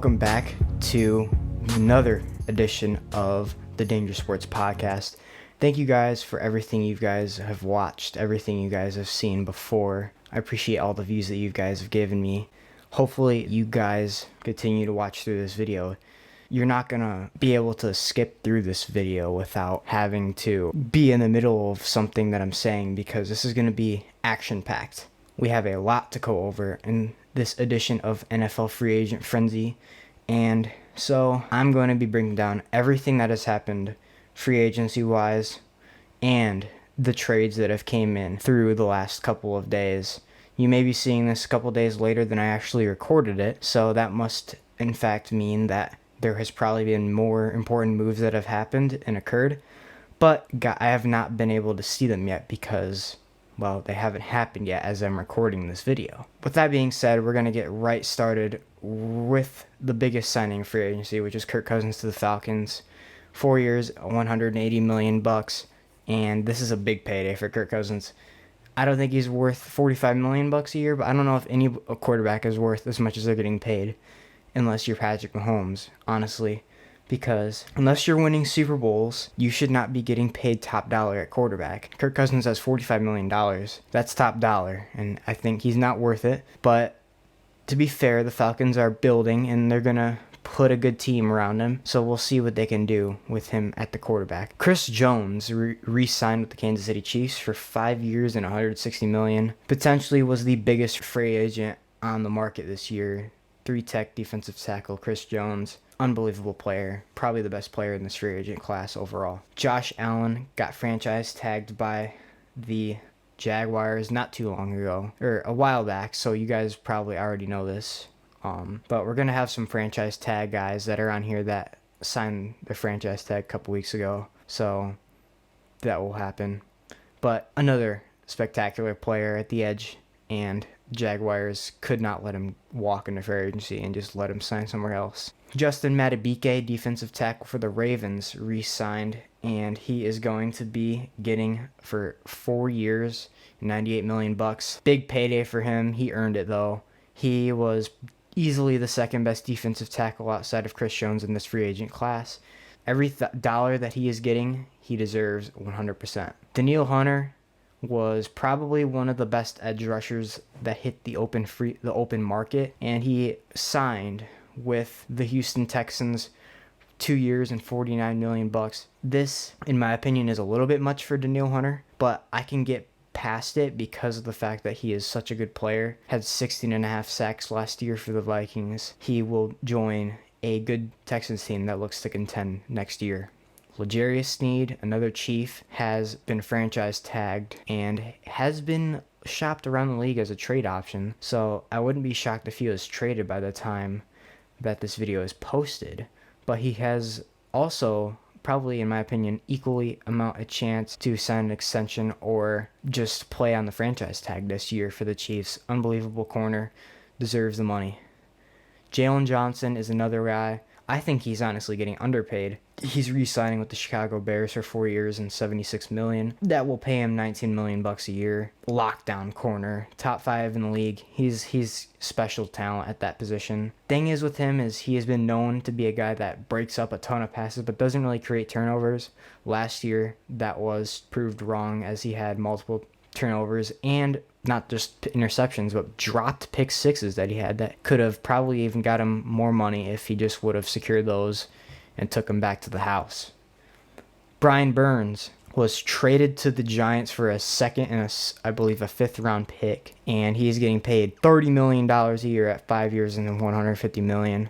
Welcome back to another edition of the DangerSports Podcast. Thank you guys for everything you guys have watched, everything you guys have seen before. I appreciate all the views that you guys have given me. Hopefully you guys continue to watch through this video. You're not going to be able to skip through this video without having to be in the middle of something that I'm saying, because this is going to be action-packed. We have a lot to go over in this edition of NFL Free Agent Frenzy, and so I'm going to be bringing down everything that has happened free agency-wise and the trades that have came in through the last couple of days. You may be seeing this a couple days later than I actually recorded it, so that must in fact mean that there has probably been more important moves that have happened and occurred, but I have not been able to see them yet because, well, they haven't happened yet as I'm recording this video. With that being said, we're going to get right started with the biggest signing free agency, which is Kirk Cousins to the Falcons. 4 years, $180 million, and this is a big payday for Kirk Cousins. I don't think he's worth $45 million a year, but I don't know if any quarterback is worth as much as they're getting paid, unless you're Patrick Mahomes, honestly. Because unless you're winning Super Bowls, you should not be getting paid top dollar at quarterback. Kirk Cousins has $45 million. That's top dollar, and I think he's not worth it. But to be fair, the Falcons are building, and they're going to put a good team around him, so we'll see what they can do with him at the quarterback. Chris Jones re-signed with the Kansas City Chiefs for 5 years and $160 million. Potentially was the biggest free agent on the market this year. 3-tech defensive tackle Chris Jones. Unbelievable player. Probably the best player in this free agent class overall. Josh Allen got franchise tagged by the Jaguars not too long ago, or a while back, so you guys probably already know this. But we're going to have some franchise tag guys that are on here that signed the franchise tag a couple weeks ago, so that will happen. But another spectacular player at the edge, and Jaguars could not let him walk into free agency and just let him sign somewhere else. Justin Madubuike, defensive tackle for the Ravens, re-signed, and he is going to be getting for 4 years, $98 million. Big payday for him. He earned it, though. He was easily the second best defensive tackle outside of Chris Jones in this free agent class. Every dollar that he is getting, he deserves 100%. Danielle Hunter was probably one of the best edge rushers that hit the open market, and he signed with the Houston Texans 2 years and $49 million. This, in my opinion, is a little bit much for Danielle Hunter, but I can get past it because of the fact that he is such a good player. Had 16.5 sacks last year for the Vikings. He will join a good Texans team that looks to contend next year. L'Jarius Sneed, another Chief, has been franchise tagged and has been shopped around the league as a trade option, so I wouldn't be shocked if he was traded by the time that this video is posted. But he has also, probably in my opinion, equally amount a chance to sign an extension or just play on the franchise tag this year for the Chiefs. Unbelievable corner, deserves the money. Jalen Johnson is another guy. I think he's honestly getting underpaid. He's re-signing with the Chicago Bears for 4 years and $76 million. That will pay him $19 million a year. Lockdown corner, top 5 in the league. He's special talent at that position. Thing is with him is he has been known to be a guy that breaks up a ton of passes but doesn't really create turnovers. Last year, that was proved wrong as he had multiple turnovers and not just interceptions, but dropped pick sixes that he had that could have probably even got him more money if he just would have secured those and took him back to the house. Brian Burns was traded to the Giants for a second and I believe a 5th round pick, and he's getting paid $30 million a year at 5 years and $150 million,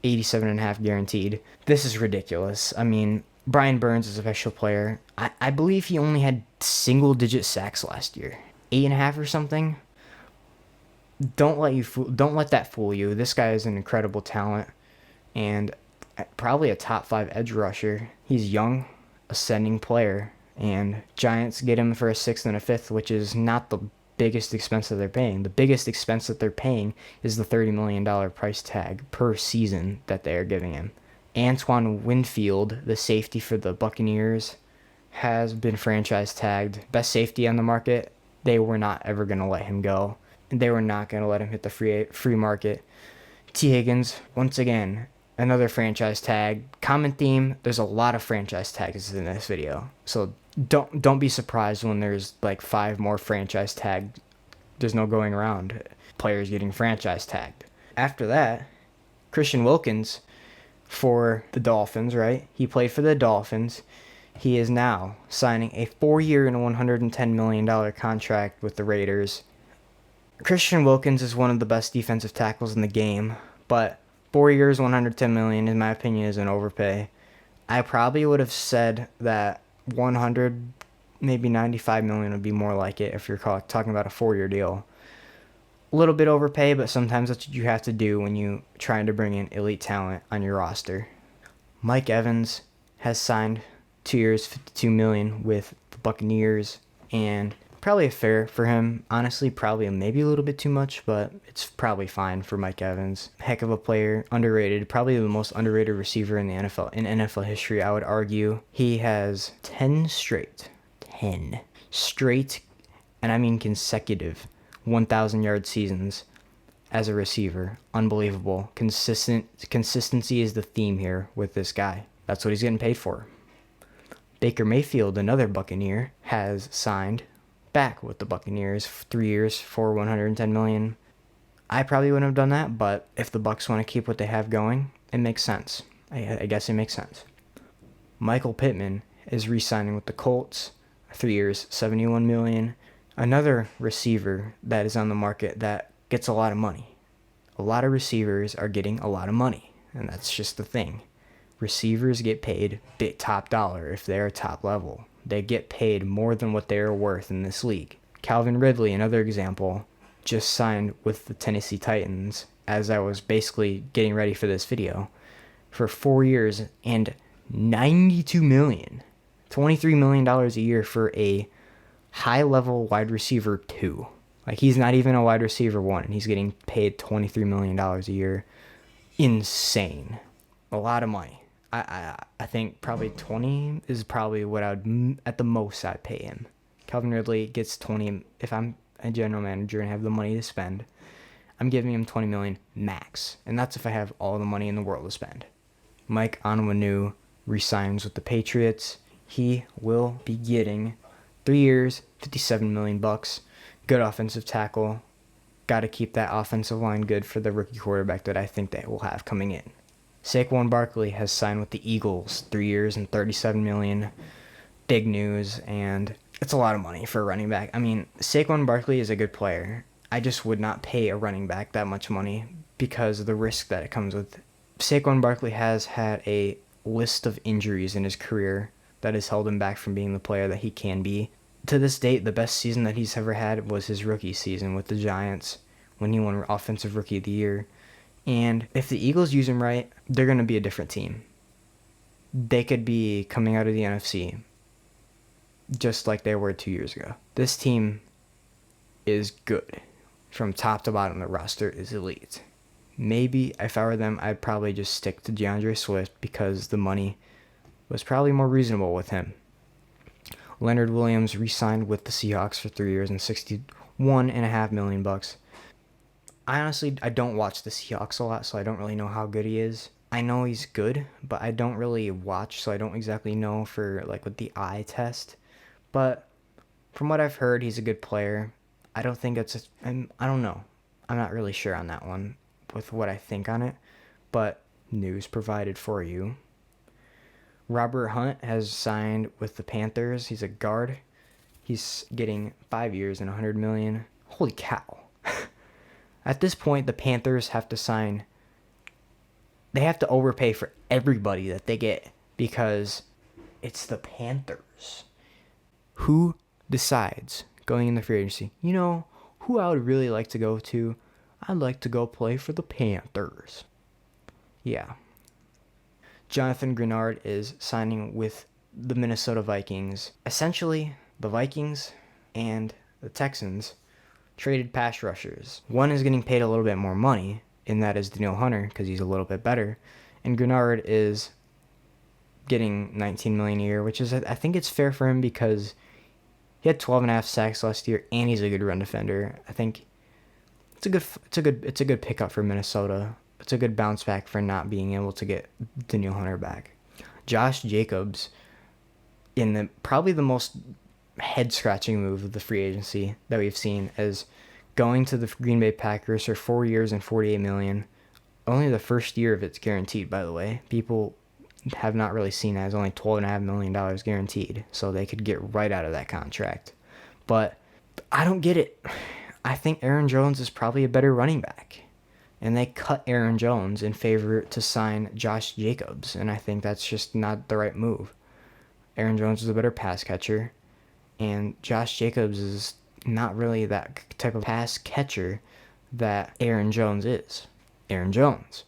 87.5 guaranteed. This is ridiculous. I mean, Brian Burns is a special player. I believe he only had single-digit sacks last year. 8.5 or something. Don't let that fool you. This guy is an incredible talent and probably a top 5 edge rusher. He's young, ascending player, and Giants get him for a 6th and a 5th, which is not the biggest expense that they're paying. The biggest expense that they're paying is the $30 million price tag per season that they are giving him. Antoine Winfield, the safety for the Buccaneers, has been franchise tagged. Best safety on the market. They were not ever going to let him go. They were not going to let him hit the free market. T. Higgins, once again, another franchise tag. Common theme, there's a lot of franchise tags in this video. So don't be surprised when there's like 5 more franchise tags. There's no going around players getting franchise tagged. After that, Christian Wilkins for the Dolphins, right? He played for the Dolphins. He is now signing a 4-year and $110 million contract with the Raiders. Christian Wilkins is one of the best defensive tackles in the game, but 4 years, $110 million, in my opinion, is an overpay. I probably would have said that 100, maybe $95 million would be more like it if you're talking about a 4-year deal. A little bit overpay, but sometimes that's what you have to do when you're trying to bring in elite talent on your roster. Mike Evans has signed 2 years, $52 million with the Buccaneers, and probably fair for him. Honestly, probably maybe a little bit too much, but it's probably fine for Mike Evans. Heck of a player, underrated, probably the most underrated receiver in the NFL, in NFL history, I would argue. He has 10 straight, and I mean consecutive 1,000-yard seasons as a receiver. Unbelievable. Consistency is the theme here with this guy. That's what he's getting paid for. Baker Mayfield, another Buccaneer, has signed back with the Buccaneers, 3 years for $110 million. I probably wouldn't have done that, but if the Bucs want to keep what they have going, it makes sense. I guess it makes sense. Michael Pittman is re-signing with the Colts, 3 years, $71 million. Another receiver that is on the market that gets a lot of money. A lot of receivers are getting a lot of money, and that's just the thing. Receivers get paid big top dollar if they're top level. They get paid more than what they're worth in this league. Calvin Ridley, another example, just signed with the Tennessee Titans as I was basically getting ready for this video for 4 years and $92 million. $23 million a year for a high-level wide receiver 2. Like, he's not even a wide receiver 1, and he's getting paid $23 million a year. Insane. A lot of money. I think probably 20 is probably what at the most I'd pay him. Calvin Ridley gets 20. If I'm a general manager and have the money to spend, I'm giving him 20 million max. And that's if I have all the money in the world to spend. Mike Onwenu resigns with the Patriots. He will be getting 3 years, $57 million. Good offensive tackle. Got to keep that offensive line good for the rookie quarterback that I think they will have coming in. Saquon Barkley has signed with the Eagles, 3 years and $37 million. Big news, and it's a lot of money for a running back. I mean, Saquon Barkley is a good player. I just would not pay a running back that much money because of the risk that it comes with. Saquon Barkley has had a list of injuries in his career that has held him back from being the player that he can be. To this date, the best season that he's ever had was his rookie season with the Giants when he won Offensive Rookie of the Year. And if the Eagles use him right, they're going to be a different team. They could be coming out of the NFC just like they were 2 years ago. This team is good. From top to bottom, the roster is elite. Maybe if I were them, I'd probably just stick to DeAndre Swift because the money was probably more reasonable with him. Leonard Williams re-signed with the Seahawks for 3 years and $61.5 million. I don't watch the Seahawks a lot, so I don't really know how good he is. I know he's good, but I don't really watch, so I don't exactly know for like with the eye test. But from what I've heard, he's a good player. I don't think I don't know. I'm not really sure on that one with what I think on it, but news provided for you. Robert Hunt has signed with the Panthers. He's a guard. He's getting 5 years and $100 million. Holy cow. At this point, the Panthers have to sign. They have to overpay for everybody that they get because it's the Panthers. Who decides going in the free agency? You know, who I would really like to go to? I'd like to go play for the Panthers. Yeah. Jonathan Grenard is signing with the Minnesota Vikings. Essentially, the Vikings and the Texans traded pass rushers. One is getting paid a little bit more money, and that is Danielle Hunter because he's a little bit better. And Grenard is getting $19 million a year, which is, I think it's fair for him because he had 12.5 sacks last year, and he's a good run defender. I think it's a good pickup for Minnesota, It's a good bounce back for not being able to get Danielle Hunter back. Josh Jacobs, in probably the most head-scratching move of the free agency that we've seen, is going to the Green Bay Packers for 4 years and $48 million. Only the first year of it's guaranteed, by the way. People have not really seen that as only $12.5 million guaranteed, so they could get right out of that contract. But I don't get it. I think Aaron Jones is probably a better running back. And they cut Aaron Jones in favor to sign Josh Jacobs, and I think that's just not the right move. Aaron Jones is a better pass catcher, and Josh Jacobs is not really that type of pass catcher that Aaron Jones is. Aaron Jones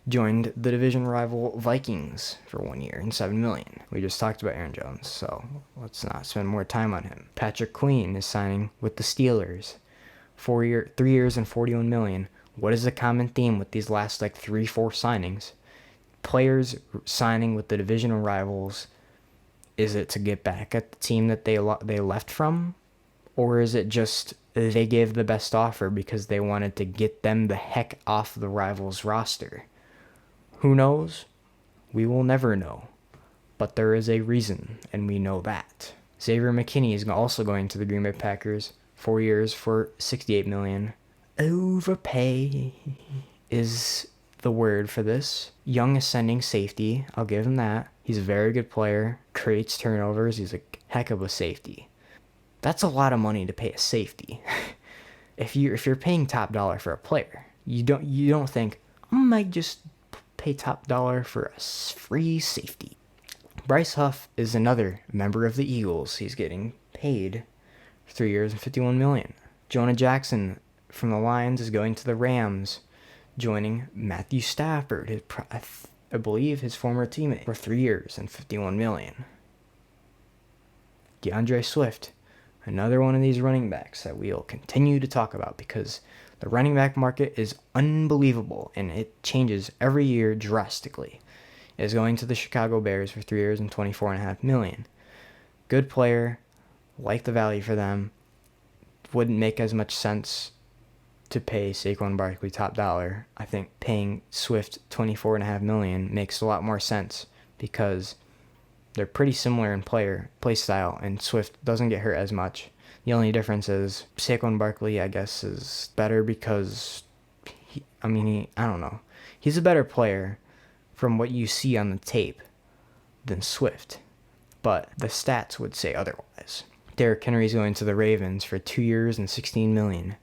joined the division rival Vikings for 1 year and $7 million. We just talked about Aaron Jones, so let's not spend more time on him. Patrick Queen is signing with the Steelers, 3 years and $41 million. What is the common theme with these last 3-4 signings? Players signing with the divisional rivals. Is it to get back at the team that they left from? Or is it just they gave the best offer because they wanted to get them the heck off the rivals roster? Who knows? We will never know. But there is a reason, and we know that. Xavier McKinney is also going to the Green Bay Packers, 4 years for $68 million. Overpay is the word for this. Young ascending safety, I'll give him that. He's a very good player, creates turnovers, he's a heck of a safety. That's a lot of money to pay a safety. If you're paying top dollar for a player, you don't think, I might just pay top dollar for a free safety. Bryce Huff is another member of the Eagles. He's getting paid 3 years and $51 million. Jonah Jackson from the Lions is going to the Rams, joining Matthew Stafford, I believe his former teammate, for 3 years and $51 million. DeAndre Swift, another one of these running backs that we'll continue to talk about because the running back market is unbelievable and it changes every year drastically. Is going to the Chicago Bears for 3 years and $24.5 million. Good player, like the value for them. Wouldn't make as much sense to pay Saquon Barkley top dollar. I think paying Swift $24.5 million makes a lot more sense because they're pretty similar in play style, and Swift doesn't get hurt as much. The only difference is Saquon Barkley, I guess, is better because I don't know. He's a better player from what you see on the tape than Swift, but the stats would say otherwise. Derrick Henry's going to the Ravens for 2 years and $16 million.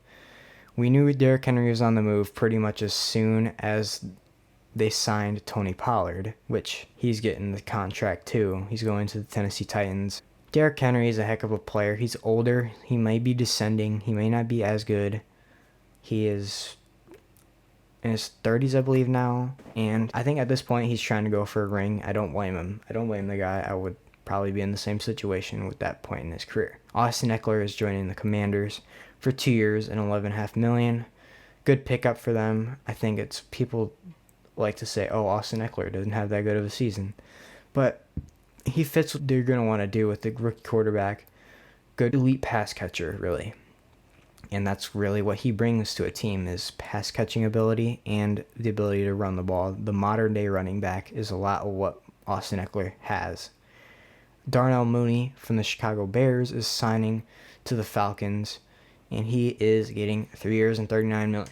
We knew Derrick Henry was on the move pretty much as soon as they signed Tony Pollard, which he's getting the contract too. He's going to the Tennessee Titans. Derrick Henry is a heck of a player. He's older. He might be descending. He may not be as good. He is in his 30s, I believe, now. And I think at this point he's trying to go for a ring. I don't blame him. I don't blame the guy. I would probably be in the same situation with that point in his career. Austin Eckler is joining the Commanders for 2 years and $11.5 million. Good pickup for them. I think it's people like to say, oh, Austin Eckler doesn't have that good of a season. But he fits what they're going to want to do with the rookie quarterback. Good elite pass catcher, really. And that's really what he brings to a team is pass catching ability and the ability to run the ball. The modern day running back is a lot of what Austin Eckler has. Darnell Mooney from the Chicago Bears is signing to the Falcons, and he is getting 3 years and $39 million.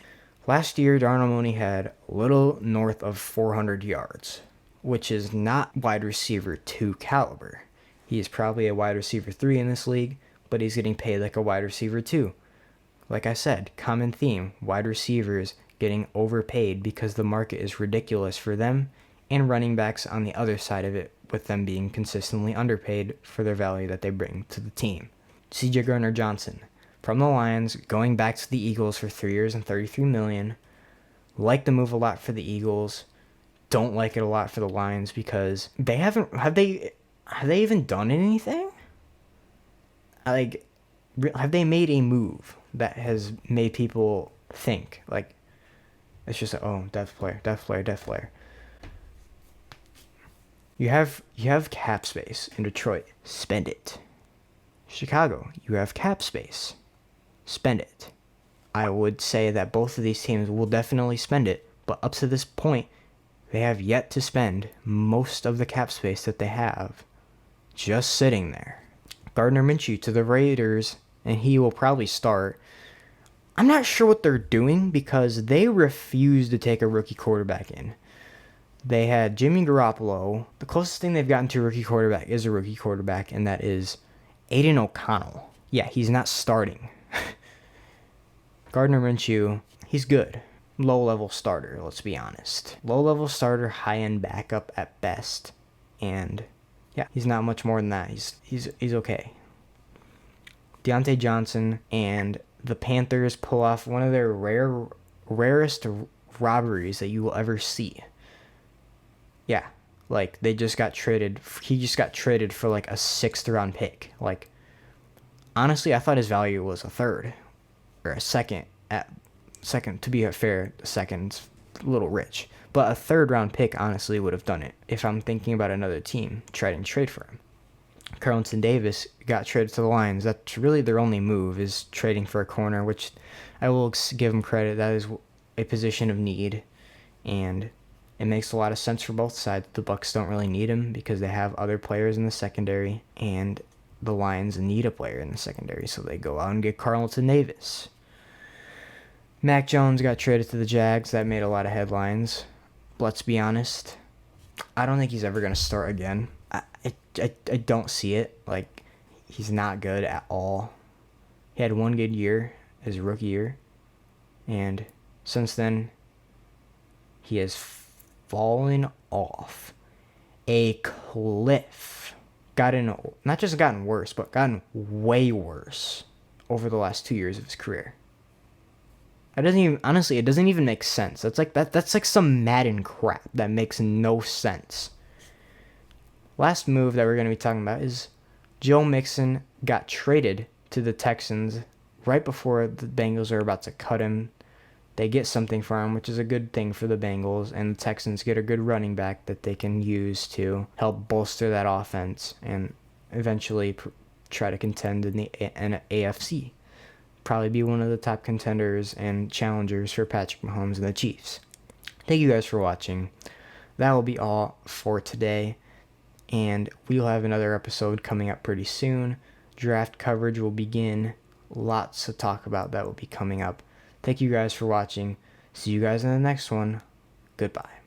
Last year, Darnell Mooney had a little north of 400 yards, which is not wide receiver 2 caliber. He is probably a wide receiver 3 in this league, but he's getting paid like a wide receiver 2. Like I said, common theme, wide receivers getting overpaid because the market is ridiculous for them, and running backs on the other side of it with them being consistently underpaid for their value that they bring to the team. C.J. Gardner-Johnson from the Lions going back to the Eagles for 3 years and $33 million. Like the move a lot for the Eagles. Don't like it a lot for the Lions because they have they even done anything? Have they made a move that has made people think it's just depth player. You have cap space in Detroit. Spend it. Chicago, you have cap space. Spend it. I would say that both of these teams will definitely spend it, But up to this point, they have yet to spend most of the cap space that they have just sitting there. Gardner Minshew to the Raiders, and he will probably start. I'm not sure what they're doing because they refuse to take a rookie quarterback in. They had Jimmy Garoppolo. The closest thing they've gotten to a rookie quarterback is a rookie quarterback, and that is Aiden O'Connell. Yeah, he's not starting. Gardner Minshew, he's good. Low-level starter, let's be honest. Low-level starter, high-end backup at best. And yeah, he's not much more than that. He's okay. Deontay Johnson and the Panthers pull off one of their rarest robberies that you will ever see. Yeah, like they just got traded. He just got traded for like a 6th round pick. Like, honestly, I thought his value was a 3rd or a 2nd. At second, to be fair, the 2nd's a little rich, but a 3rd round pick honestly would have done it if I'm thinking about another team trying to trade for him. Carlton Davis got traded to the Lions. That's really their only move, is trading for a corner, which I will give them credit. That is a position of need, and it makes a lot of sense for both sides. The Bucs don't really need him because they have other players in the secondary, and the Lions need a player in the secondary, so they go out and get Carlton Davis. Mac Jones got traded to the Jags. That made a lot of headlines. Let's be honest, I don't think he's ever going to start again. I don't see it. Like, he's not good at all. He had one good year, his rookie year, and since then, he has fallen off a cliff. Not just gotten worse, but gotten way worse over the last 2 years of his career. It doesn't even make sense. That's like some Madden crap that makes no sense. Last move that we're going to be talking about is Joe Mixon got traded to the Texans right before the Bengals are about to cut him. They get something for him, which is a good thing for the Bengals, and the Texans get a good running back that they can use to help bolster that offense and eventually try to contend in the AFC. Probably be one of the top contenders and challengers for Patrick Mahomes and the Chiefs. Thank you guys for watching. That will be all for today, and we'll have another episode coming up pretty soon. Draft coverage will begin. Lots to talk about that will be coming up. Thank you guys for watching. See you guys in the next one. Goodbye.